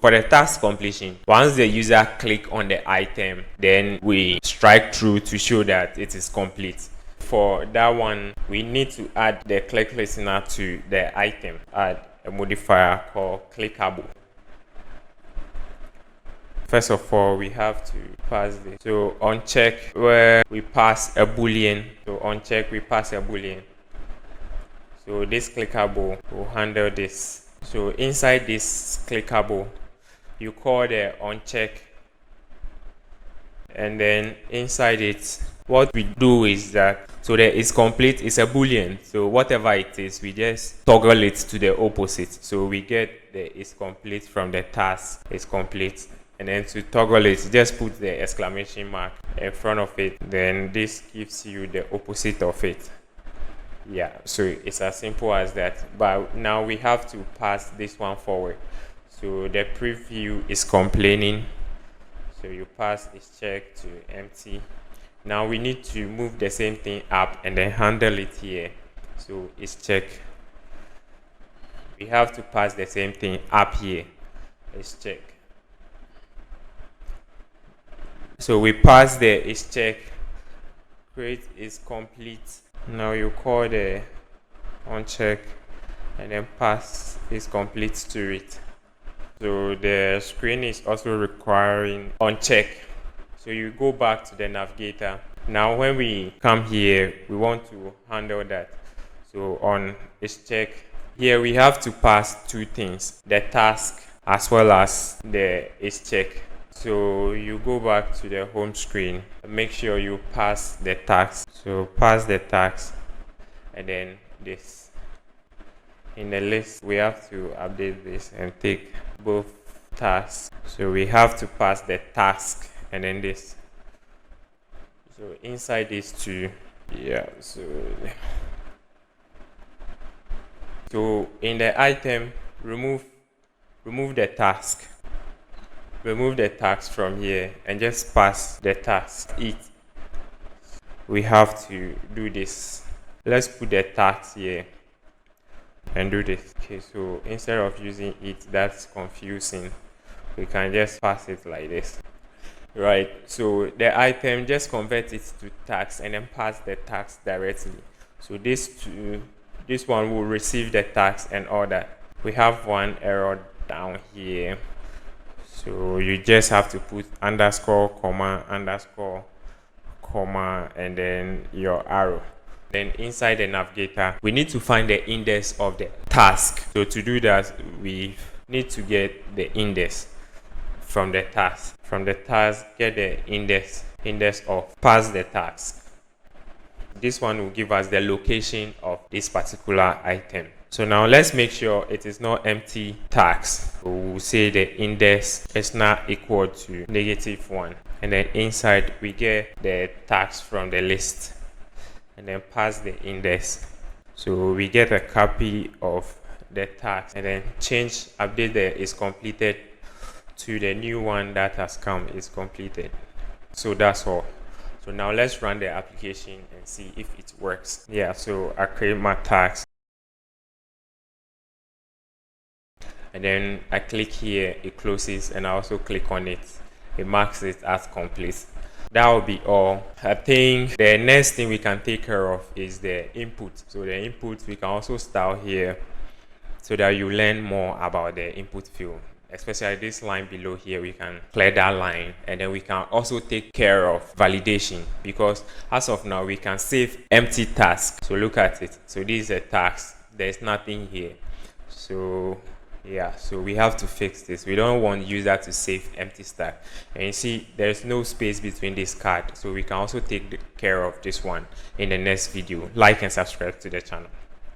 For the task completion, once the user click on the item, then we strike through to show that it is complete. For that one, we need to add the click listener to the item. Add a modifier called clickable. First of all, we have to pass this. So on check, where we pass a boolean. So on check, we pass a boolean. So this clickable will handle this. So inside this clickable, you call the on check, and then inside it, what we do is that, so that is complete, it's a boolean. So whatever it is, we just toggle it to the opposite. So we get the is complete from the task is complete. And then to toggle it, just put the exclamation mark in front of it. Then this gives you the opposite of it. Yeah, so it's as simple as that. But now we have to pass this one forward. So the preview is complaining. So you pass this check to empty. Now we need to move the same thing up and then handle it here. So it's check. We have to pass the same thing up here. It's check. So we pass the is check, create is complete. Now you call the on check and then pass is complete to it. So the screen is also requiring on check. So you go back to the navigator. Now when we come here, we want to handle that. So on is check, here we have to pass two things, the task as well as the is check. So you go back to the home screen, make sure you pass the task. So pass the task and then this. In the list, we have to update this and take both tasks. So we have to pass the task and then this. So inside these two, yeah, so in the item, remove the task. Remove the task from here and just pass the task it. We have to do this. Let's put the task here and do this. Okay, so instead of using it, that's confusing, we can just pass it like this. Right, so the item, just convert it to task and then pass the task directly. So this one will receive the task and all that. We have one error down here. So you just have to put underscore, comma, underscore, comma, and then your arrow. Then inside the navigator, we need to find the index of the task. So to do that, we need to get the index from the task. From the task, get the index of pass the task. This one will give us the location of this particular item. So now let's make sure it is not empty tags. So we'll say the index is not equal to -1. And then inside we get the tags from the list. And then pass the index. So we get a copy of the tags and then update the is completed to the new one that has come is completed. So that's all. So now let's run the application and see if it works. Yeah, so I create my tags. And then I click here, it closes, and I also click on it. It marks it as complete. That will be all. I think the next thing we can take care of is the input. So the input we can also style here so that you learn more about the input field. Especially this line below here, we can clear that line, and then we can also take care of validation, because as of now we can save empty tasks. So look at it. So this is a task, there's nothing here. So yeah, so we have to fix this. We don't want user to save empty stack. And you see there's no space between this card, so we can also take care of this one in the next video. Like and subscribe to the channel.